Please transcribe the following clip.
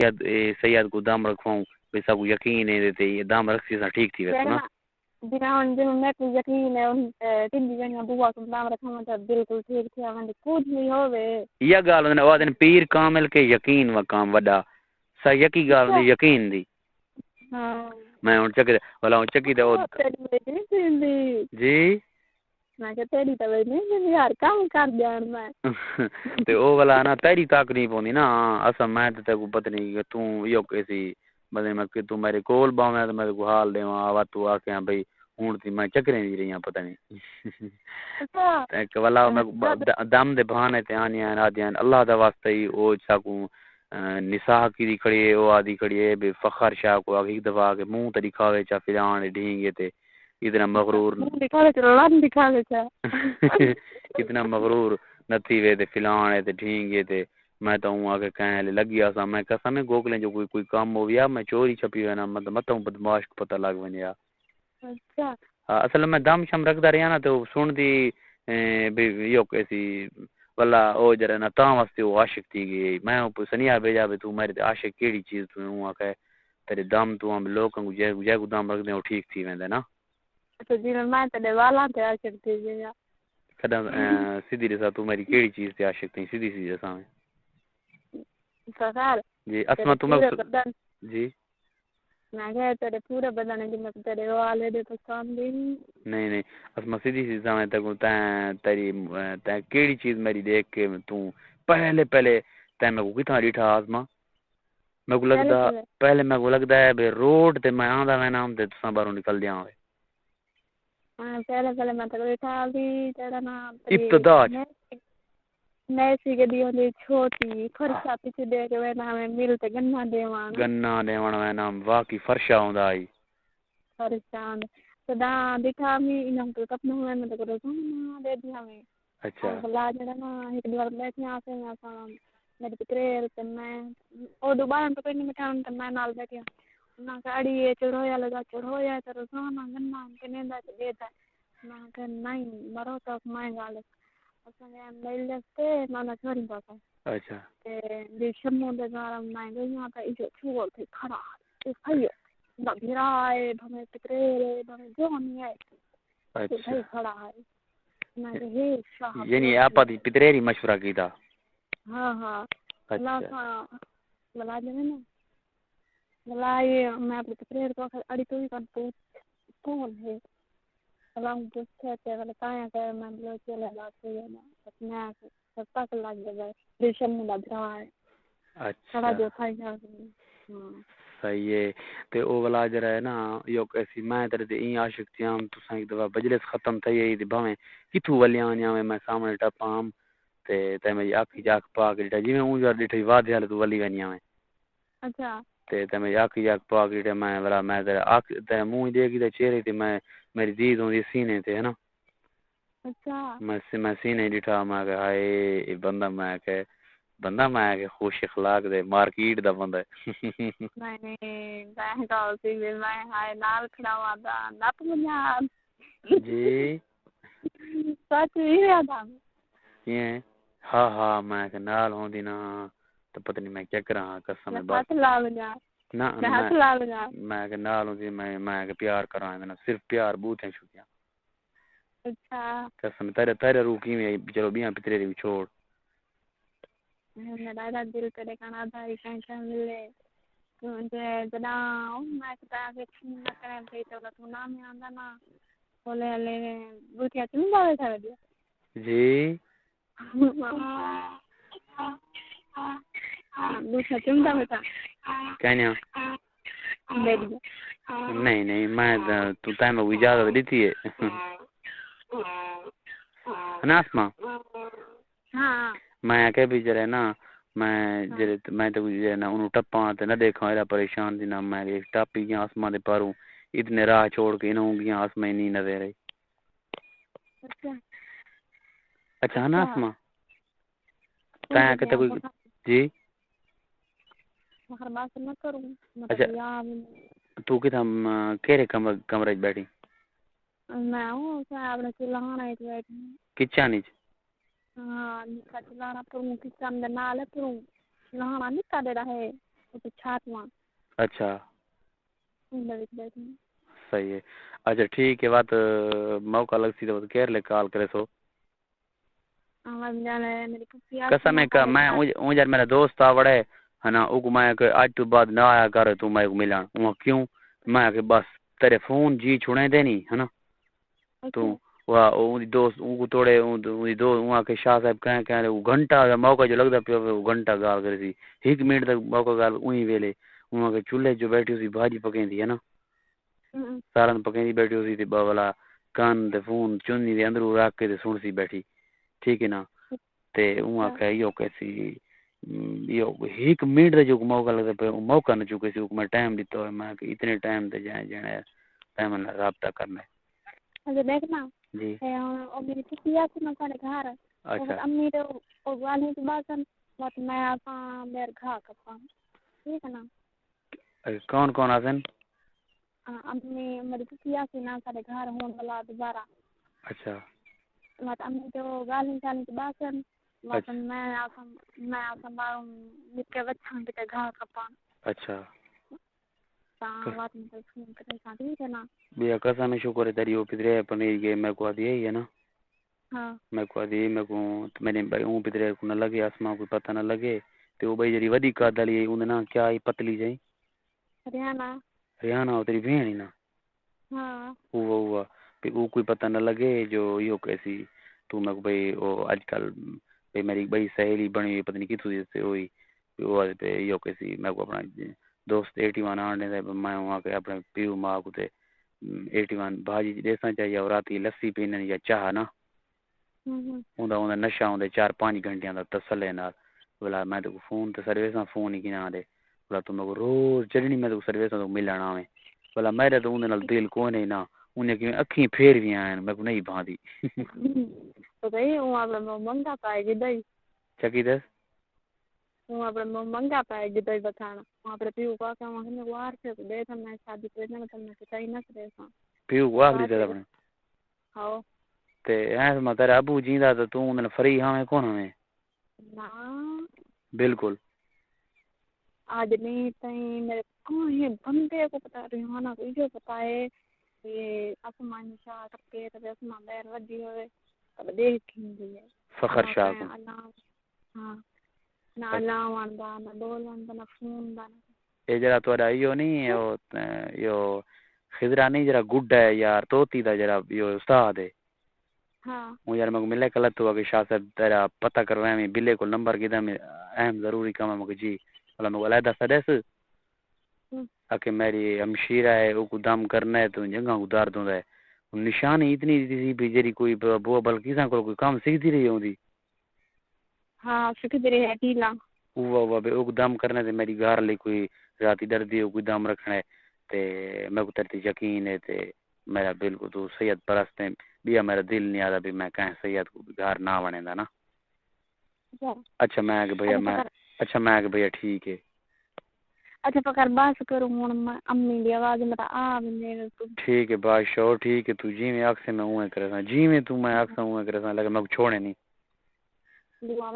سید کو دم رکھواؤں بے سب کو یقین ہے تے یہ دم رکھ سے ٹھیک تھی ویسے نا جنہوں جنہوں میں کو یقین ہے ان تین جنہوں بوا کو دم رکھواؤں تو بالکل ٹھیک تھی ہمیں کچھ نہیں ہوئے یہ گال ہونے وادن پیر کامل کے یقین و کام وڈا سا یقی گال دی یقین دی ہاں میں ان چکی والا ان چکی تے جی میں کہ تیری تو نہیں یار کام کر دیان میں تے او والا نا تیری تاک نہیں پوندی نا اسا میں تے کو پتہ نہیں کہ تو یو کیسی بدے میں کہ تو میرے کول باویں تے میرے کو حال دیواں وا تو آ کے بھئی ہن تے میں چکرے دی رہی ہوں پتہ نہیں تے والا میں دم دے بہانے تے آنی آدیاں اللہ دا واسطے ہی او سکوں نساء کی کھڑی ہے او آدی کھڑی ہے بے فخر شاہ کو اگے دفعہ کے منہ تے دکھاوے چا فلان ڈھینگے تے اتنا مغرور دکھاوے تے لان دکھاوے چا اتنا مغرور نتی وے تے فلان ہے تے ٹھینگے تے میں تو ہوں آگے کہنے لگیا سا میں قسم ہے گوگلیں جو کوئی کام ہو گیا میں چوری چھپی ہونا مطلب بدماش کو پتہ لگ ونیا اچھا اصل میں دم شم رکھدا رہیا نا تو سن دی یو کیسی والله او جرا نا تاں واسطے او عاشق تھی گئی میں سنیا بھیجا بھی تو میرے عاشق کیڑی چیز تو ہوں کہ تیرے دم تو ہم لوکاں کو جے کو دم رکھ دے او ٹھیک تھی ویندا نا تو جی میں تے والا تے عاشق تھی گیا کدم سیدھی رسا تو میری کیڑی چیز تے عاشق تھی سیدھی سی رسا سرکار جی اسما تمہیں جی میں کہ تیرے پورے بدن کی میں تیرے والے دے پسند نہیں اسما سیدھی سی سامنے تک تیری کیڑی چیز میری دیکھ کے تو پہلے تے میں کو کتنا ڈیٹھا اسما میں کو لگدا پہلے میں کو لگدا ہے بے روڈ تے میں آندا میں نام تے تساں باہروں نکل دیاں پہلے میں تو بیٹھا بھی تیرا نام ابتدا میں سی کے دیوں دی چھوٹی فرشا پیچھے دے کے میں نام ملتے گنا دیوان میں نام واقعی فرشا ہوندا آئی فرشا سدا دیکھا می انہاں تو کپنا ہوئے میں تو کرو دے دی ہمیں اچھا بلا جڑا نا ایک بار بیٹھے آ سے میرے پترے تے میں او دوبارہ تو کوئی نہیں مٹھان تے میں نال بیٹھی نا گاڑی چڑھویا لگا چڑھویا تے روزانہ گنا کنے دا دیتا نا کہ نہیں مرو تو میں گال اساں میل لگتے نا چھوڑی پاپا اچھا تے دی شمو دے گھر میں گئی ہاں تے جو چھوڑ تے کھڑا تے کھیو دا گرا ہے بھمے پترے بھمے جو نہیں ہے اچھا کھڑا ہے میں کہ شاہ یعنی آپا دی پتریری مشورہ کیتا ہاں اللہ کا بلا دے نا بلائی میں اپنے پترے کو اڑی تو کر کون ہے سلام پوچھتے تے والے کایا کہ میں لو چلے لاتے نا اپنے سستا کے لگ گئے ریشم لگ رہا ہے اچھا جو کھائی جا صحیح ہے تے او والا جڑا ہے نا یو کیسی میں تے این عاشق تھی ہم تساں ایک دفعہ مجلس ختم تھئی تے بھاویں کتھوں ولیاں میں سامنے ٹپام تے میری اکھ جاگ پا کے جی میں اون جو ڈٹھی واد تو ولی ونیا میں اچھا تے میں اکھ جاگ پا کے میں والا میں تے اکھ تے منہ دیکھی تے چہرے تے میں میری دید ہوندی سینے تے ہے نا اچھا میں سینے ڈٹھا میں کہ ہائے بندہ میں کہ خوش اخلاق دے مارکیٹ دا بندہ نہیں میں کہو سی میں ہائے نال کھڑا ہوا تھا نپ بنیاد جی سچ ہی ہے تھا یہ ہاں میں کہ نال ہوندی نا تو پتہ نہیں میں کیا کراں قسم ہے بس ہاتھ لا لگا نہ ہاتھ لا لگا میں کہ نال ہوندی میں کہ پیار کراں نا صرف پیار بوتیں چھکیاں اچھا قسم تیرے روح کی میں چلو بیاں پترے دی چھوڑ میرا دل کرے کنا تھا ٹینشن ملے مجھے جنا میں کہتا کہ نہ کرے بھئی تو نام آندا نا بولے لے بوتیا تم بارے تھا جی بوتیا تم دا بیٹا کہنیا نہیں میں تو ٹائم کو اجازت دیتی ہے ناسما ہاں میں کہ بھی جرے نا میں تو نا انہوں ٹپاں تے نہ دیکھاں ایرا پریشان دی نا میں ایک ٹاپی گیا آسمان دے پاروں اتنے راہ چھوڑ کے انہوں گیا آسمان نہیں نظر آئی اچھا نا آسمان تاں کہ کوئی جی ہر بات نہ کروں اچھا تو کتھا کیرے کمرے بیٹھی میں ہوں صاحب نے چلانا ہے بیٹھی کچن وچ ہاں چلانا پروں کچن دے نال پروں لانا نہیں کر رہا ہے تو چھاتواں اچھا بیٹھی صحیح ہے. اچھا ٹھیک ہے بات موقع لگ سی تو کہہ لے کال کرے سو آواز جانا ہے میری پھوپھی قسم ہے کہ میں اون یار میرا دوست آ وڑے ہے نا او کو میں کہ اج تو بعد نہ آیا کر تو میں کو ملن وہ کیوں میں کہ بس تیرے فون جی چھڑے دے نہیں ہے نا تو وا اون دوست اون کو توڑے اون دو وہاں کے شاہ صاحب کہیں وہ گھنٹہ موقع جو لگدا پیا وہ گھنٹہ گال کری سی 1 منٹ تک موقع گال اونی ویلے وہاں کے چولہے جو بیٹھی سی بھاجی پکیندی ہے نا سارن پکیندی بیٹھی سی تے باولا کان تے فون چنی دے اندر رکھ کے تے سن سی بیٹھی ٹھیک ہے نا تے وہاں کہ یو کیسی یو 1 منٹ جو موقع لگدا پیا موقع نہ چکے سی میں ٹائم دیتا ہے میں کہ اتنے ٹائم تے جانا ٹائم نہ رابطہ کرنا اچھا دیکھنا جی اور میری پھوپھی آتی نا سارے گھر اور امی تو والی تو باسن بس میں آساں میرے گھا کپاں ٹھیک ہے نا کون کون آسن امی میری پھوپھی آتی نا سارے گھر ہون والا دوبارہ اچھا بس امی تو گالی شالی تو باسن بس میں آساں باہر نکے بچھاں کے گھا کپاں اچھا تاں بات میں فون کرے سا ٹھیک ہے نا بیا قسم شکر ہے تیری او پدرے پنیر کے میں کو دی ہے نا ہاں میں کو دی میں کو میں نے اون پدرے کو نہ لگے اسما کو پتہ نہ لگے تے او بھائی جڑی ودی کا دلی اون نا کیا پتلی جئی ریانا تیری بہن ہی نا ہاں وہ او کوئی پتہ نہ لگے جو یو کیسی تو میں بھائی او اج کل بھائی میری بڑی سہیلی بنی پتہ نہیں کتھوں سے ہوئی وہ تے یو کیسی میں کو اپنا دوست 81 آنے دے میں وہاں کے اپنے پیو ماں کو تے 81 بھاجی دیساں چاہیے اور راتی لسی پینے یا چاہ نا اوندا نشہ ہوندا 4-5 گھنٹیاں دا تسلے نال بولا میں تو فون تے سروساں فون ہی کنا دے بولا تو میں روز چڑنی میں تو سروساں تو ملنا ہے بولا میرے تو اون نال دل کوئی نہیں نا انہیں کہ اکھیں پھیر بھی ہیں میں کو نہیں بھاندی تو کہیں وہ اپنا منگا پائے گی دئی چکی دس وہ اپنا منگا پائے گی دئی بتانا وہاں پر پیو کا کہ وہاں نے وار سے دے تھا میں شادی کرنے میں تم نے کہیں نہ کرے سا پیو کو آخری دے اپنے ہاں تے ایس ما تیرا ابو جیندا تو تو اون فری ہاں کون ہاں نا بالکل آج نہیں تہیں میرے کوئی بندے کو پتا ریحانہ کو جو پتا ہے یہ آسمان شاہ تک کے تب آسمان بیر ودی ہوئے تب دیکھیں گے فخر شاہ کو ہاں نہ لاوان دا نہ بولان دا نہ فون دا اے جڑا تہاڈا ایو نہیں او یو خضرا نہیں جڑا گڈ ہے یار توتی دا جڑا یو استاد ہے ہاں وہ یار میں ملے کل تو کہ شاہ صاحب تیرا پتہ کروایا میں بلے کو نمبر کیدا میں اہم ضروری کام ہے مجھے جی والا میں بولا دس دس کہ میری ہمشیرہ ہے وہ کو دم کرنا ہے تو جگہ ادار دوں ہے نشانی اتنی تھی بھی جری کوئی بو بلکہ سان کوئی کام سیکھتی رہی ہوندی ہاں سکھدی رہی ہے ٹیلا وہ او دم کرنے تے میری گھر لی کوئی راتی دردی کوئی دم رکھنا ہے تے میں کو تیرے یقین ہے تے میرا بالکل تو سید پرست ہے بیا میرا دل نہیں آتا بھی میں کہیں سید کو گھر نہ بنے دا نا اچھا میں کہ بھیا میں اچھا میں کہ بھیا ٹھیک ہے اچھا پکر باس کروں ہن امی دی آواز میرا آ میرے تو ٹھیک ہے بادشاہ ٹھیک ہے تو جی میں اکھ سے میں اوے کرے جی میں تو میں اکھ سے اوے کرے لیکن میں چھوڑے نہیں دعا